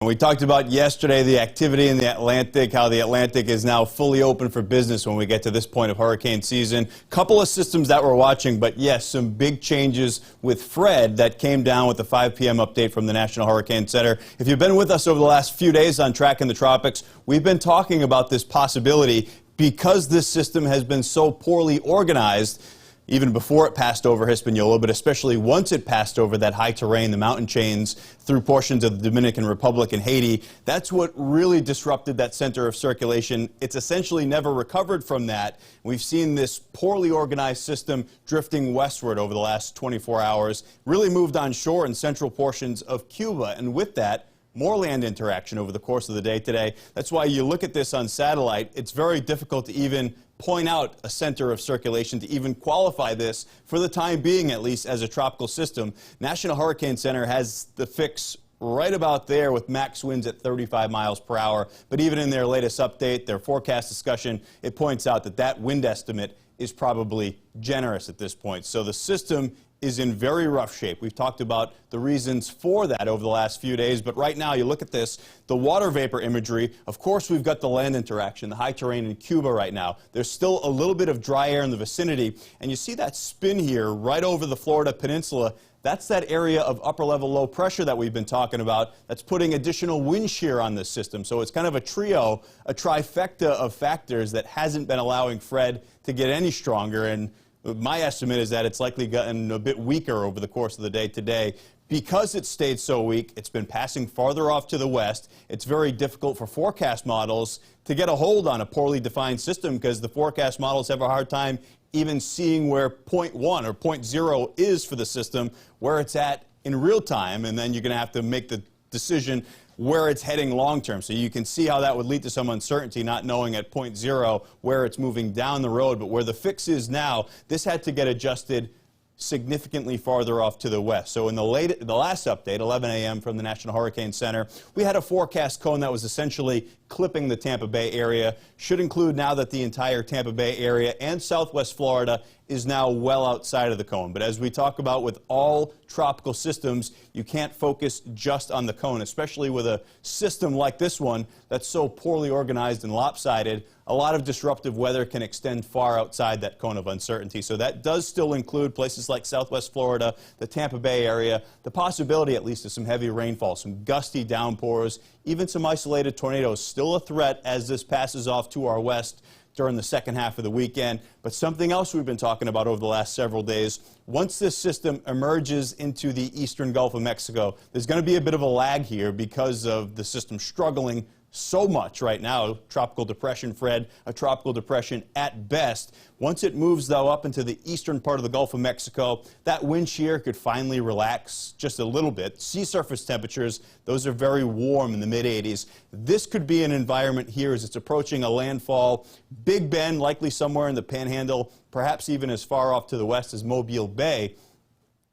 We talked about yesterday the activity in the Atlantic, how the Atlantic is now fully open for business when we get to this point of hurricane season. Couple of systems that we're watching, but yes, some big changes with Fred that came down with the 5 p.m. update from the National Hurricane Center. If you've been with us over the last few days on Tracking the Tropics, we've been talking about this possibility because this system has been so poorly organized. Even before it passed over Hispaniola, but especially once it passed over that high terrain, the mountain chains through portions of the Dominican Republic and Haiti, that's what really disrupted that center of circulation. It's essentially never recovered from that. We've seen this poorly organized system drifting westward over the last 24 hours, really moved on shore in central portions of Cuba, and with that, more land interaction over the course of the day today. That's why you look at this on satellite, it's very difficult to even point out a center of circulation to even qualify this, for the time being at least, as a tropical system. National Hurricane Center has the fix right about there with max winds at 35 miles per hour. But even in their latest update, their forecast discussion, it points out that that wind estimate is probably generous at this point. So the system is in very rough shape. We've talked about the reasons for that over the last few days, but right now you look at this, the water vapor imagery, of course we've got the land interaction, the high terrain in Cuba right now. There's still a little bit of dry air in the vicinity, and you see that spin here right over the Florida peninsula. That's that area of upper level low pressure that we've been talking about that's putting additional wind shear on this system. So it's kind of a trio, a trifecta of factors that hasn't been allowing Fred to get any stronger. And my estimate is that it's likely gotten a bit weaker over the course of the day today. Because it stayed so weak, it's been passing farther off to the west. It's very difficult for forecast models to get a hold on a poorly defined system because the forecast models have a hard time even seeing where point 1 or point 0 is for the system, where it's at in real time, and then you're going to have to make the decision where it's heading long term. So you can see how that would lead to some uncertainty, not knowing at point 0 where it's moving down the road. But where the fix is now, this had to get adjusted significantly farther off to the west. So in the last update, 11 a.m. from the National Hurricane Center, we had a forecast cone that was essentially clipping the Tampa Bay area. Should include now that the entire Tampa Bay area and southwest Florida is now well outside of the cone. But as we talk about with all tropical systems, you can't focus just on the cone, especially with a system like this one that's so poorly organized and lopsided. A lot of disruptive weather can extend far outside that cone of uncertainty. So that does still include places like southwest Florida, the Tampa Bay area, the possibility at least of some heavy rainfall, some gusty downpours, even some isolated tornadoes. Still a threat as this passes off to our west during the second half of the weekend. But something else we've been talking about over the last several days, once this system emerges into the eastern Gulf of Mexico, there's going to be a bit of a lag here because of the system struggling so much right now. Tropical depression, Fred, a tropical depression at best. Once it moves, though, up into the eastern part of the Gulf of Mexico, that wind shear could finally relax just a little bit. Sea surface temperatures, those are very warm in the mid-80s. This could be an environment here as it's approaching a landfall. Big Bend, likely somewhere in the Panhandle, perhaps even as far off to the west as Mobile Bay.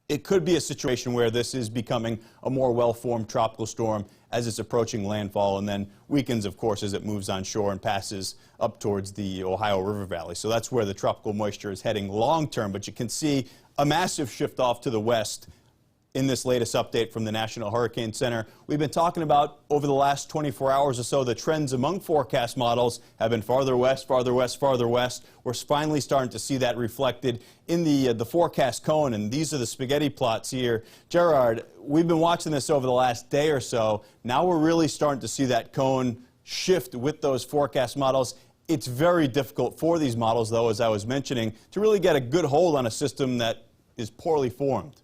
It could be a situation where this is becoming a more well-formed tropical storm as it's approaching landfall and then weakens, of course, as it moves on shore and passes up towards the Ohio River Valley. So that's where the tropical moisture is heading long-term. But you can see a massive shift off to the west in this latest update from the National Hurricane Center. We've been talking about over the last 24 hours or so, the trends among forecast models have been farther west, farther west, farther west. We're finally starting to see that reflected in the forecast cone, and these are the spaghetti plots here. Gerard, we've been watching this over the last day or so. Now we're really starting to see that cone shift with those forecast models. It's very difficult for these models, though, as I was mentioning, to really get a good hold on a system that is poorly formed.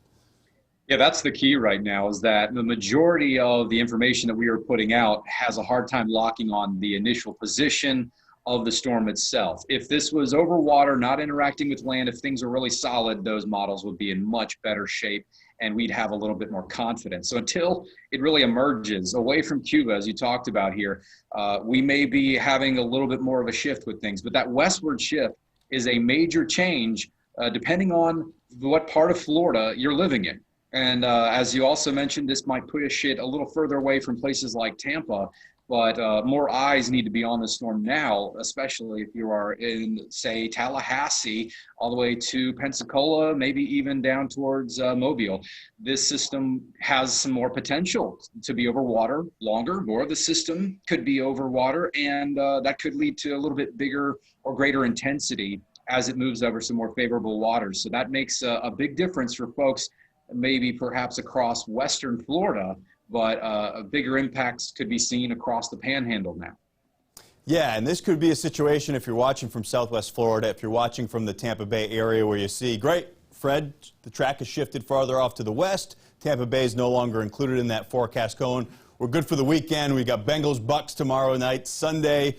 Yeah, that's the key right now, is that the majority of the information that we are putting out has a hard time locking on the initial position of the storm itself. If this was over water, not interacting with land, if things are really solid, those models would be in much better shape and we'd have a little bit more confidence. So until it really emerges away from Cuba, as you talked about here, we may be having a little bit more of a shift with things. But that westward shift is a major change depending on what part of Florida you're living in. And as you also mentioned, this might push it a little further away from places like Tampa. but more eyes need to be on the storm now, especially if you are in, say, Tallahassee, all the way to Pensacola, maybe even down towards Mobile. This system has some more potential to be over water longer. More of the system could be over water, and that could lead to a little bit bigger or greater intensity as it moves over some more favorable waters. So that makes a big difference for folks maybe perhaps across western Florida, but bigger impacts could be seen across the panhandle now. Yeah, and this could be a situation if you're watching from southwest Florida, if you're watching from the Tampa Bay area where you see, great, Fred, the track has shifted farther off to the west. Tampa Bay is no longer included in that forecast cone. We're good for the weekend. We got Bengals Bucks tomorrow night, Sunday.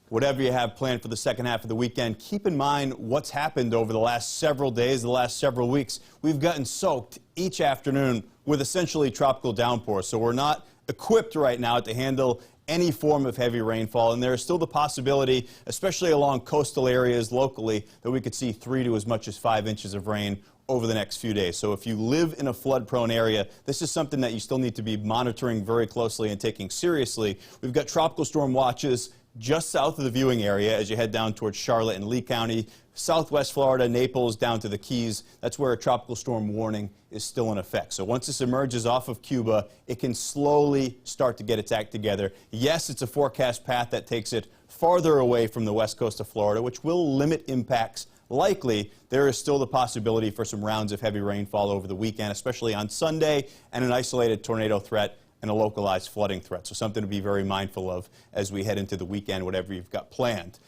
Whatever you have planned for the second half of the weekend, keep in mind what's happened over the last several days, the last several weeks. We've gotten soaked each afternoon with essentially tropical downpours, so we're not equipped right now to handle any form of heavy rainfall, and there is still the possibility, especially along coastal areas locally, that we could see 3 to as much as 5 inches of rain over the next few days. So if you live in a flood-prone area, this is something that you still need to be monitoring very closely and taking seriously. We've got tropical storm watches just south of the viewing area as you head down towards Charlotte and Lee County, southwest Florida, Naples, down to the Keys. That's where a tropical storm warning is still in effect. So once this emerges off of Cuba, it can slowly start to get its act together. Yes, it's a forecast path that takes it farther away from the west coast of Florida, which will limit impacts. Likely, there is still the possibility for some rounds of heavy rainfall over the weekend, especially on Sunday, and an isolated tornado threat and a localized flooding threat. So something to be very mindful of as we head into the weekend, whatever you've got planned.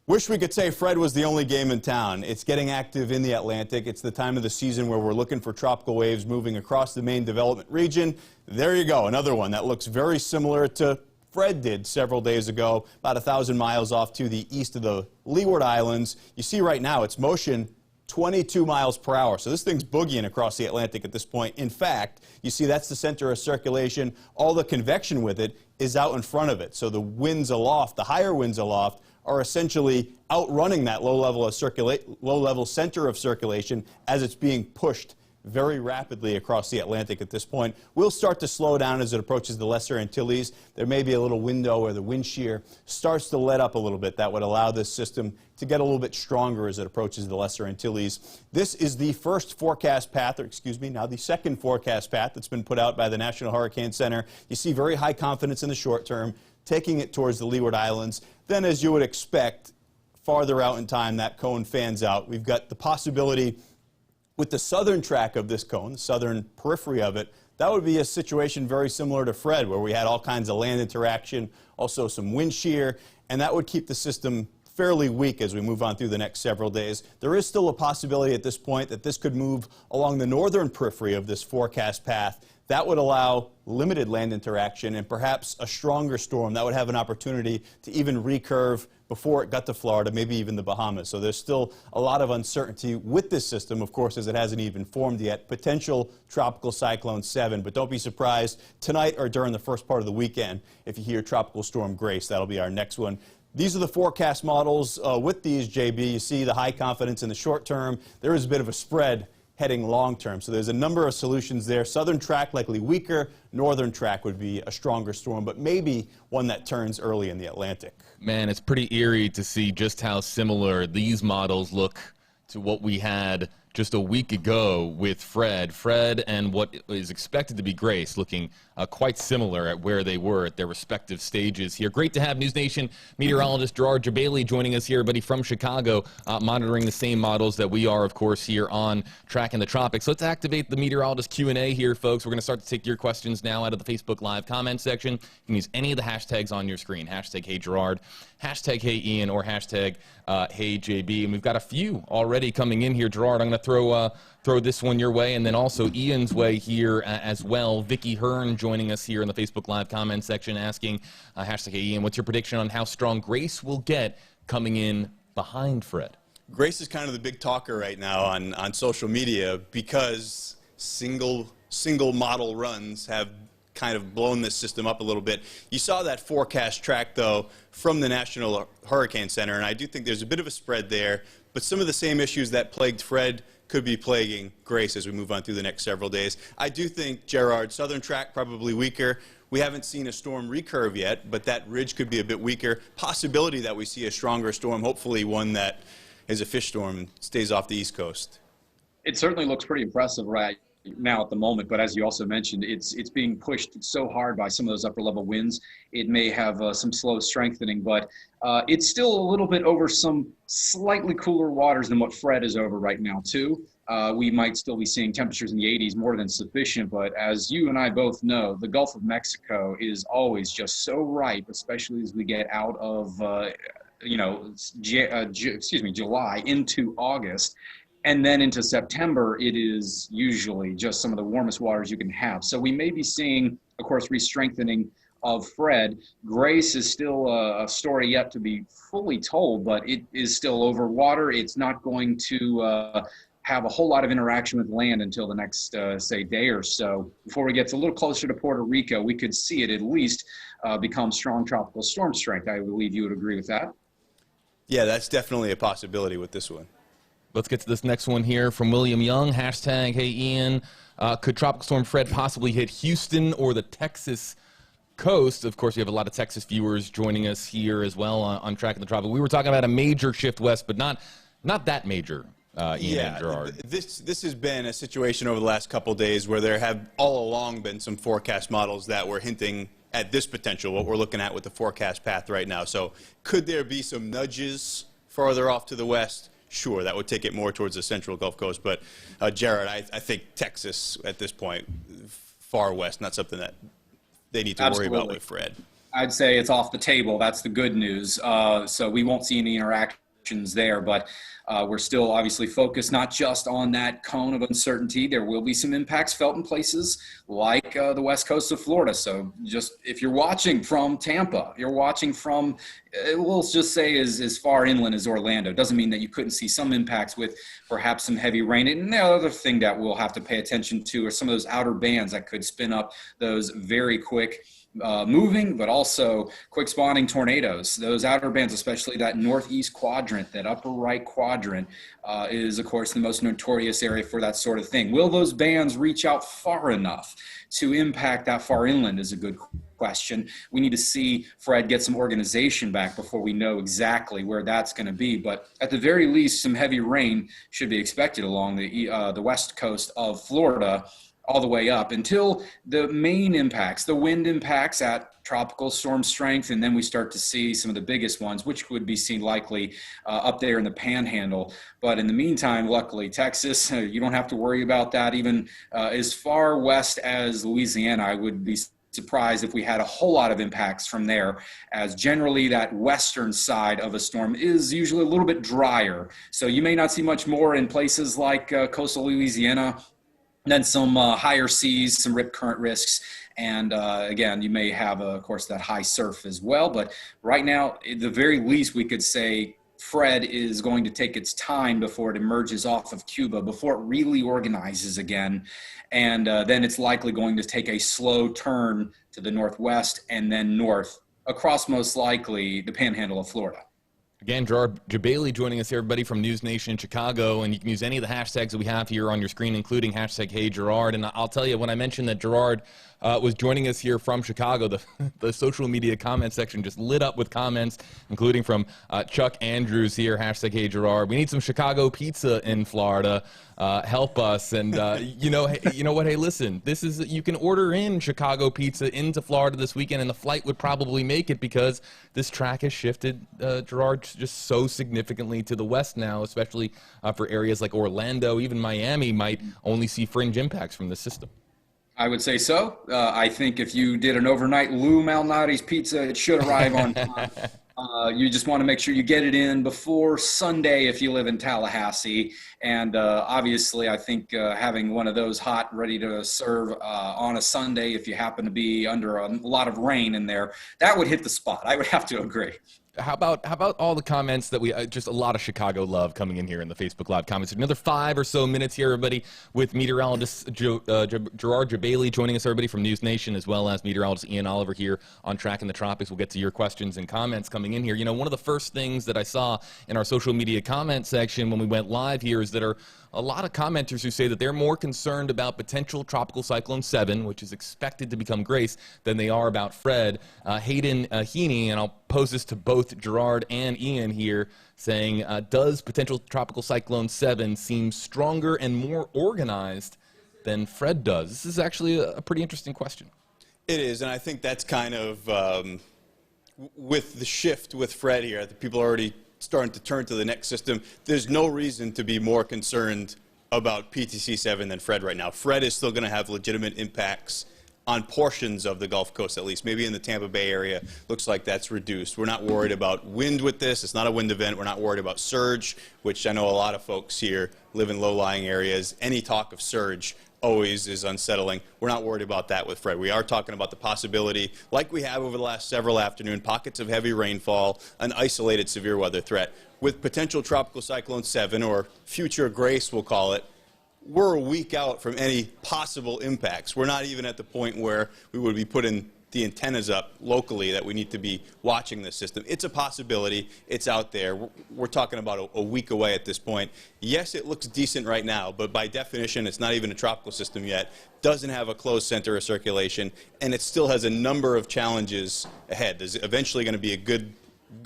Wish we could say Fred was the only game in town. It's getting active in the Atlantic. It's the time of the season where we're looking for tropical waves moving across the main development region. There you go, another one that looks very similar to Fred did several days ago, about 1,000 miles off to the east of the Leeward Islands. You see right now its motion 22 miles per hour. So this thing's boogieing across the Atlantic at this point. In fact, you see that's the center of circulation. All the convection with it is out in front of it. So the winds aloft, the higher winds aloft, are essentially outrunning that low-level center of circulation as it's being pushed very rapidly across the Atlantic at this point. We'll start to slow down as it approaches the Lesser Antilles. There may be a little window where the wind shear starts to let up a little bit. That would allow this system to get a little bit stronger as it approaches the Lesser Antilles. This is the first forecast path, or excuse me, now the second forecast path that's been put out by the National Hurricane Center. You see very high confidence in the short term, taking it towards the Leeward Islands. Then, as you would expect, farther out in time, that cone fans out. We've got the possibility with the southern track of this cone, the southern periphery of it, that would be a situation very similar to Fred, where we had all kinds of land interaction, also some wind shear, and that would keep the system fairly weak as we move on through the next several days. There is still a possibility at this point that this could move along the northern periphery of this forecast path. That would allow limited land interaction and perhaps a stronger storm that would have an opportunity to even recurve before it got to Florida, maybe even the Bahamas. So there's still a lot of uncertainty with this system, of course, as it hasn't even formed yet. Potential Tropical Cyclone 7, but don't be surprised tonight or during the first part of the weekend if you hear Tropical Storm Grace. That'll be our next one. These are the forecast models. With these, JB, you see the high confidence in the short term. There is a bit of a spread heading long term. So there's a number of solutions there. Southern track likely weaker. Northern track would be a stronger storm, but maybe one that turns early in the Atlantic. Man, it's pretty eerie to see just how similar these models look to what we had just a week ago with Fred. Fred and what is expected to be Grace looking quite similar at where they were at their respective stages here. Great to have News Nation meteorologist Gerard Jebaily joining us here, everybody from Chicago, monitoring the same models that we are, of course, here on Tracking the Tropics. Let's activate the meteorologist Q&A here, folks. We're going to start to take your questions now out of the Facebook Live comment section. You can use any of the hashtags on your screen. Hashtag Hey Gerard, hashtag Hey Ian, or hashtag Hey JB. And we've got a few already coming in here. Gerard, I'm going to throw this one your way, and then also Ian's way here as well. Vicky Hearn joining us here in the Facebook Live comment section, asking, hashtag Hey Ian, what's your prediction on how strong Grace will get coming in behind Fred? Grace is kind of the big talker right now on social media because single model runs have kind of blown this system up a little bit. You saw that forecast track, though, from the National Hurricane Center, and I do think there's a bit of a spread there, but some of the same issues that plagued Fred could be plaguing Grace as we move on through the next several days. I do think, Gerard, southern track probably weaker. We haven't seen a storm recurve yet, but that ridge could be a bit weaker. Possibility that we see a stronger storm, hopefully one that is a fish storm and stays off the East Coast. It certainly looks pretty impressive right now at the moment, but as you also mentioned, it's being pushed so hard by some of those upper level winds. It may have some slow strengthening, but it's still a little bit over some slightly cooler waters than what Fred is over right now too. We might still be seeing temperatures in the 80s, more than sufficient, but as you and I both know, the Gulf of Mexico is always just so ripe, especially as we get out of July into August. And then into September, it is usually just some of the warmest waters you can have. So we may be seeing, of course, re-strengthening of Fred. Grace is still a story yet to be fully told, but it is still over water. It's not going to have a whole lot of interaction with land until the next, say, day or so. Before we get a little closer to Puerto Rico, we could see it at least become strong tropical storm strength. I believe you would agree with that. Yeah, that's definitely a possibility with this one. Let's get to this next one here from William Young. Hashtag, hey, Ian, could Tropical Storm Fred possibly hit Houston or the Texas coast? Of course, we have a lot of Texas viewers joining us here as well on Tracking the Tropics. We were talking about a major shift west, but not that major, Ian and Gerard. This has been a situation over the last couple days where there have all along been some forecast models that were hinting at this potential, what we're looking at with the forecast path right now. So could there be some nudges farther off to the west? Sure, that would take it more towards the central Gulf Coast. But, Gerard, I think Texas at this point, far west, not something that they need to worry about with Fred. I'd say it's off the table. That's the good news. So we won't see any interactions there, but we're still obviously focused not just on that cone of uncertainty. There will be some impacts felt in places like the west coast of Florida. So just if you're watching from Tampa, you're watching from, we'll just say as far inland as Orlando. It doesn't mean that you couldn't see some impacts with perhaps some heavy rain. And the other thing that we'll have to pay attention to are some of those outer bands that could spin up those very quick moving, but also quick spawning tornadoes. Those outer bands, especially that northeast quadrant, that upper right quadrant, is, of course, the most notorious area for that sort of thing. Will those bands reach out far enough to impact that far inland is a good question. We need to see Fred get some organization back before we know exactly where that's going to be. But at the very least, some heavy rain should be expected along the west coast of Florida, all the way up until the main impacts, the wind impacts at tropical storm strength, and then we start to see some of the biggest ones, which would be seen likely up there in the Panhandle. But in the meantime, luckily, Texas, you don't have to worry about that. Even as far west as Louisiana, I would be surprised if we had a whole lot of impacts from there, as generally that western side of a storm is usually a little bit drier. So you may not see much more in places like coastal Louisiana. Then some higher seas, some rip current risks. And again, you may have, of course, that high surf as well. But right now, at the very least, we could say Fred is going to take its time before it emerges off of Cuba, before it really organizes again. And then it's likely going to take a slow turn to the northwest and then north across, most likely, the Panhandle of Florida. Again, Gerard, Jebaily joining us here, everybody from News Nation in Chicago, and you can use any of the hashtags that we have here on your screen, including hashtag #HeyGerard. And I'll tell you, when I mentioned that Gerard was joining us here from Chicago, the social media comment section just lit up with comments, including from Chuck Andrews here, hashtag #HeyGerard. We need some Chicago pizza in Florida. Help us. And you know what? Hey, listen, you can order in Chicago pizza into Florida this weekend, and the flight would probably make it because this track has shifted, Gerard, just so significantly to the west now, especially for areas like Orlando. Even Miami might only see fringe impacts from this system. I would say so. I think if you did an overnight Lou Malnati's pizza, it should arrive on time. You just want to make sure you get it in before Sunday if you live in Tallahassee. And obviously, I think having one of those hot, ready to serve on a Sunday, if you happen to be under a lot of rain in there, that would hit the spot. I would have to agree. How about all the comments that we just a lot of Chicago love coming in here in the Facebook Live comments. Another 5 or so minutes here, everybody, with meteorologist Gerard Jebaily joining us, everybody from News Nation, as well as meteorologist Ian Oliver here on Tracking the Tropics. We'll get to your questions and comments coming in here. You know, one of the first things that I saw in our social media comment section when we went live here is that our a lot of commenters who say that they're more concerned about potential Tropical Cyclone 7, which is expected to become Grace, than they are about Fred. Hayden Heaney, and I'll pose this to both Gerard and Ian here, saying, does potential Tropical Cyclone 7 seem stronger and more organized than Fred does? This is actually a pretty interesting question. It is, and I think that's kind of with the shift with Fred here, that people are already starting to turn to the next system. There's no reason to be more concerned about PTC 7 than Fred right now. Fred is still going to have legitimate impacts on portions of the Gulf Coast, at least. Maybe in the Tampa Bay area, looks like that's reduced. We're not worried about wind with this. It's not a wind event. We're not worried about surge, which I know a lot of folks here live in low-lying areas. Any talk of surge always is unsettling. We're not worried about that with Fred. We are talking about the possibility, like we have over the last several afternoons, pockets of heavy rainfall, an isolated severe weather threat. With potential Tropical Cyclone 7, or future Grace, we'll call it, we're a week out from any possible impacts. We're not even at the point where we would be putting the antennas up locally that we need to be watching this system. It's a possibility. It's out there. We're talking about a week away at this point. Yes, it looks decent right now, but by definition, it's not even a tropical system yet. Doesn't have a closed center of circulation, and it still has a number of challenges ahead. There's eventually going to be a good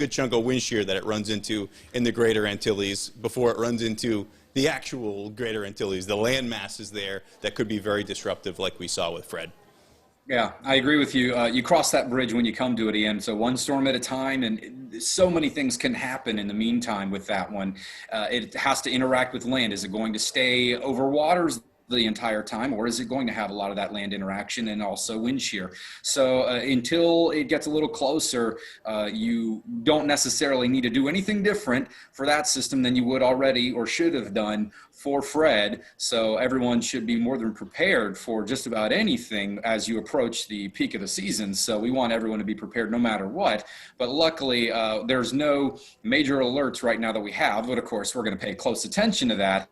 chunk of wind shear that it runs into in the Greater Antilles before it runs into the actual Greater Antilles. The land mass is there that could be very disruptive, like we saw with Fred. Yeah, I agree with you. You cross that bridge when you come to it, Ian. So one storm at a time, and so many things can happen in the meantime with that one. It has to interact with land. Is it going to stay over waters the entire time, or is it going to have a lot of that land interaction and also wind shear? So until it gets a little closer, you don't necessarily need to do anything different for that system than you would already or should have done for Fred. So everyone should be more than prepared for just about anything as you approach the peak of the season. So we want everyone to be prepared no matter what. But luckily, there's no major alerts right now that we have, but of course we're going to pay close attention to that.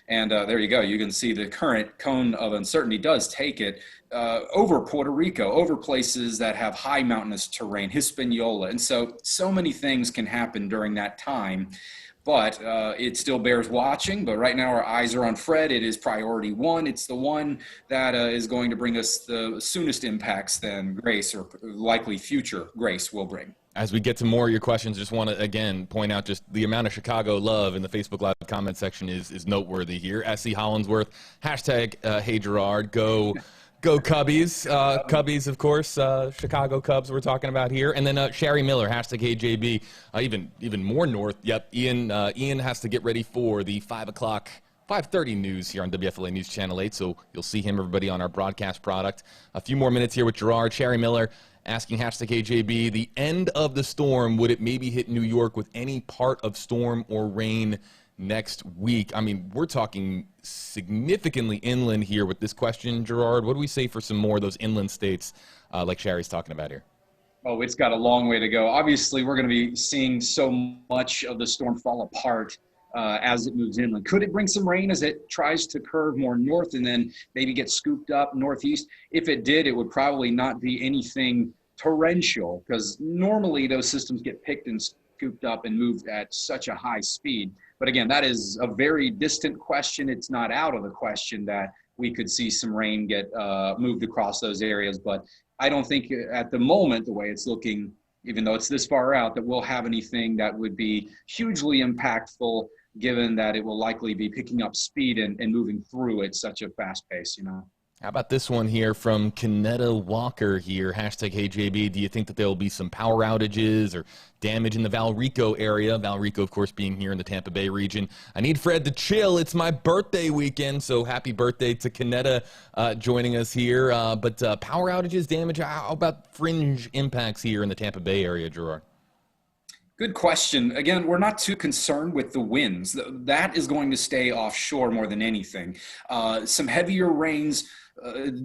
And there you go. You can see the current cone of uncertainty does take it over Puerto Rico, over places that have high mountainous terrain, Hispaniola. And so many things can happen during that time. But it still bears watching. But right now our eyes are on Fred. It is priority one. It's the one that is going to bring us the soonest impacts than Grace, or likely future Grace, will bring. As we get to more of your questions, just want to, again, point out just the amount of Chicago love in the Facebook Live comment section is noteworthy here. S.C. Hollinsworth, hashtag Hey Gerard, go Cubbies. Cubbies, of course, Chicago Cubs we're talking about here. And then Sherry Miller, hashtag Hey JB, even more north. Yep, Ian has to get ready for the 5:30 news here on WFLA News Channel 8, so you'll see him, everybody, on our broadcast product. A few more minutes here with Gerard. Sherry Miller asking hashtag AJB, the end of the storm, would it maybe hit New York with any part of storm or rain next week? I mean, we're talking significantly inland here with this question, Gerard. What do we say for some more of those inland states like Sherry's talking about here? Oh, it's got a long way to go. Obviously, we're going to be seeing so much of the storm fall apart as it moves inland. Could it bring some rain as it tries to curve more north and then maybe get scooped up northeast? If it did, it would probably not be anything torrential, because normally those systems get picked and scooped up and moved at such a high speed. But again, that is a very distant question. It's not out of the question that we could see some rain get moved across those areas. But I don't think at the moment, the way it's looking, even though it's this far out, that we'll have anything that would be hugely impactful, given that it will likely be picking up speed and moving through at such a fast pace, How about this one here from Kanetta Walker here, hashtag Hey JB, do you think that there will be some power outages or damage in the Valrico area? Valrico, of course, being here in the Tampa Bay region. I need Fred to chill. It's my birthday weekend, so happy birthday to Kanetta joining us here. But power outages, damage, how about fringe impacts here in the Tampa Bay area, Gerard? Good question. Again, we're not too concerned with the winds. That is going to stay offshore more than anything. Some heavier rains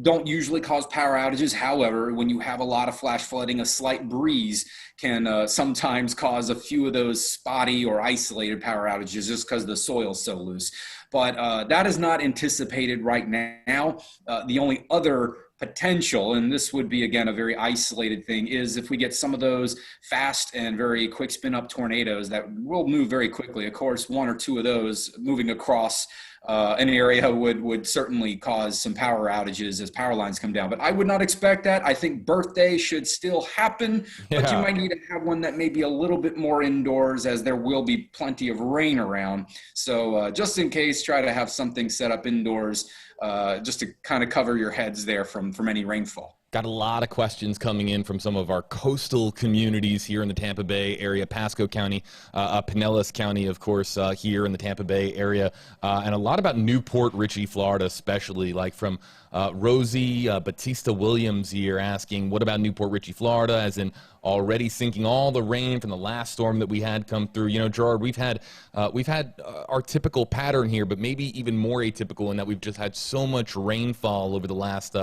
don't usually cause power outages. However, when you have a lot of flash flooding, a slight breeze can sometimes cause a few of those spotty or isolated power outages just because the soil's so loose. But that is not anticipated right now. The only other potential, and this would be, again, a very isolated thing, is if we get some of those fast and very quick spin-up tornadoes that will move very quickly. Of course, one or two of those moving across an area would certainly cause some power outages as power lines come down. But I would not expect that. I think birthday should still happen, but you might need to have one that may be a little bit more indoors, as there will be plenty of rain around. So just in case, try to have something set up indoors just to kind of cover your heads there from any rainfall. Got a lot of questions coming in from some of our coastal communities here in the Tampa Bay area, Pasco County, Pinellas County, of course, here in the Tampa Bay area, and a lot about Newport Richey, Florida, especially, like from Rosie Batista Williams here asking, what about Newport Richey, Florida, as in already sinking all the rain from the last storm that we had come through. You know, Gerard, we've had our typical pattern here, but maybe even more atypical in that we've just had so much rainfall over the last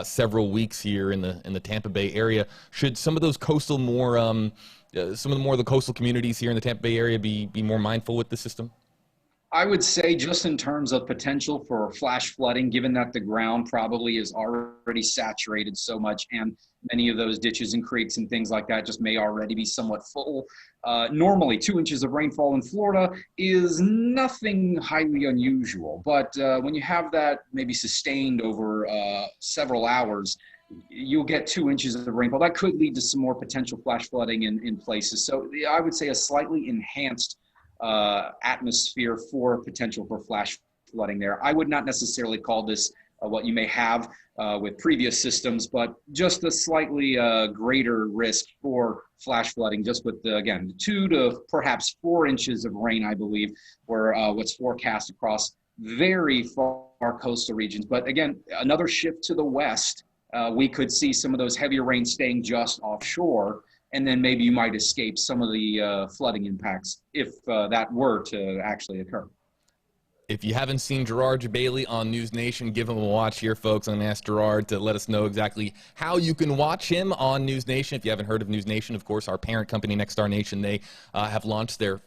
several weeks here in the Tampa Bay area. Should some of those coastal some of the coastal communities here in the Tampa Bay area be more mindful with the system? I would say just in terms of potential for flash flooding, given that the ground probably is already saturated so much and many of those ditches and creeks and things like that just may already be somewhat full. Normally 2 inches of rainfall in Florida is nothing highly unusual, but when you have that maybe sustained over several hours, you'll get 2 inches of rainfall. That could lead to some more potential flash flooding in places. So I would say a slightly enhanced atmosphere for potential for flash flooding there. I would not necessarily call this what you may have with previous systems, but just a slightly greater risk for flash flooding, just with again, 2 to perhaps 4 inches of rain, I believe, were what's forecast across very far coastal regions. But again, another shift to the west, we could see some of those heavier rains staying just offshore, and then maybe you might escape some of the flooding impacts if that were to actually occur. If you haven't seen Gerard Jebaily on News Nation, give him a watch here, folks. I'm going to ask Gerard to let us know exactly how you can watch him on News Nation. If you haven't heard of News Nation, of course, our parent company, Nexstar Nation, they have launched their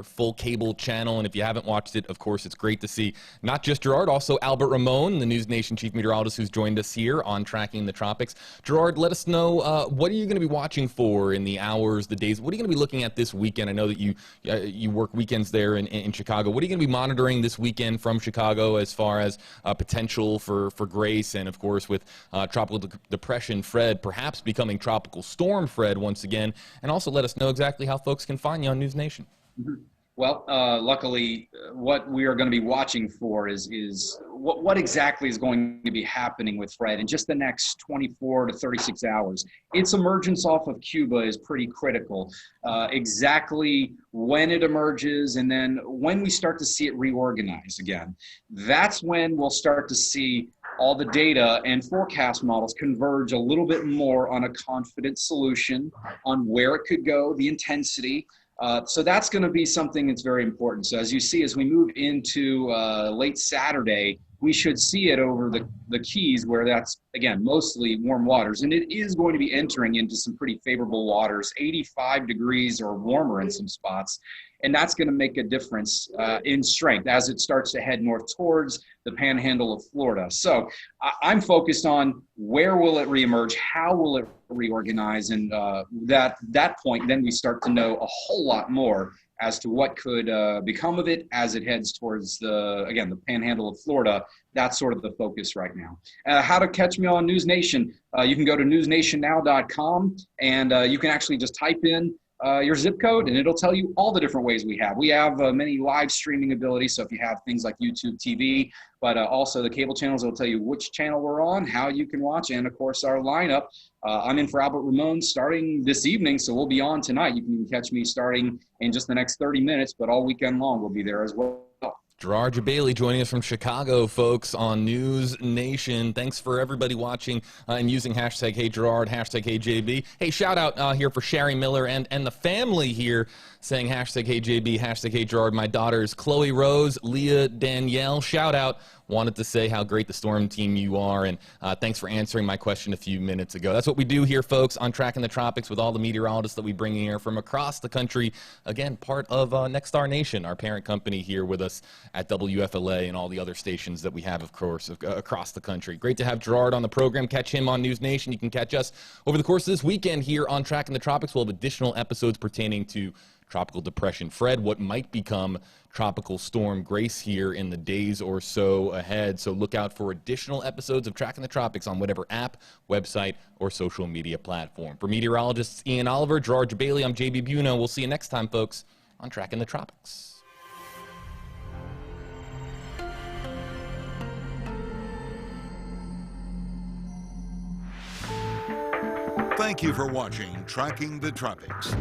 full cable channel. And if you haven't watched it, of course, it's great to see not just Gerard, also Albert Ramon, the News Nation chief meteorologist, who's joined us here on Tracking the Tropics. Gerard, let us know, what are you going to be watching for in the hours, the days? What are you going to be looking at this weekend? I know that you work weekends there in Chicago. What are you going to be monitoring this weekend from Chicago as far as potential for grace, and of course with tropical depression Fred perhaps becoming tropical storm Fred once again? And also let us know exactly how folks can find you on News Nation. Mm-hmm. Well, luckily, what we are going to be watching for is what exactly is going to be happening with Fred in just the next 24 to 36 hours. Its emergence off of Cuba is pretty critical. Exactly when it emerges and then when we start to see it reorganize again, that's when we'll start to see all the data and forecast models converge a little bit more on a confident solution on where it could go, the intensity. So that's going to be something that's very important. So as you see, as we move into late Saturday, we should see it over the Keys, where that's, again, mostly warm waters. And it is going to be entering into some pretty favorable waters, 85 degrees or warmer in some spots. And that's going to make a difference in strength as it starts to head north towards the panhandle of Florida. So I'm focused on where will it reemerge, how will it reorganize, and that point, then we start to know a whole lot more as to what could become of it as it heads towards the panhandle of Florida. That's sort of the focus right now. How to catch me on News Nation? You can go to newsnationnow.com, and you can actually just type in your zip code, and it'll tell you all the different ways we have. We have many live streaming abilities, so if you have things like YouTube TV, but also the cable channels, it'll tell you which channel we're on, how you can watch, and of course our lineup. I'm in for Albert Ramon starting this evening, so we'll be on tonight. You can catch me starting in just the next 30 minutes, but all weekend long we'll be there as well. Gerard Jebaily joining us from Chicago, folks, on News Nation. Thanks for everybody watching and using hashtag #HeyGerard, hashtag #HeyJB. Hey, shout out here for Sherry Miller and the family here saying hashtag #HeyJB, hashtag #HeyGerard. My daughters, Chloe Rose, Leah Danielle, shout out. Wanted to say how great the Storm team you are, and thanks for answering my question a few minutes ago. That's what we do here, folks, on Tracking the Tropics with all the meteorologists that we bring in here from across the country. Again, part of Nexstar Nation, our parent company, here with us at WFLA and all the other stations that we have, of course, across the country. Great to have Gerard on the program. Catch him on News Nation. You can catch us over the course of this weekend here on Tracking the Tropics. We'll have additional episodes pertaining to Tropical Depression Fred, what might become Tropical Storm Grace here in the days or so ahead. So look out for additional episodes of Tracking the Tropics on whatever app, website, or social media platform. For meteorologists Ian Oliver, Gerard, Jebaily, I'm JB Biunno. We'll see you next time, folks, on Tracking the Tropics. Thank you for watching Tracking the Tropics.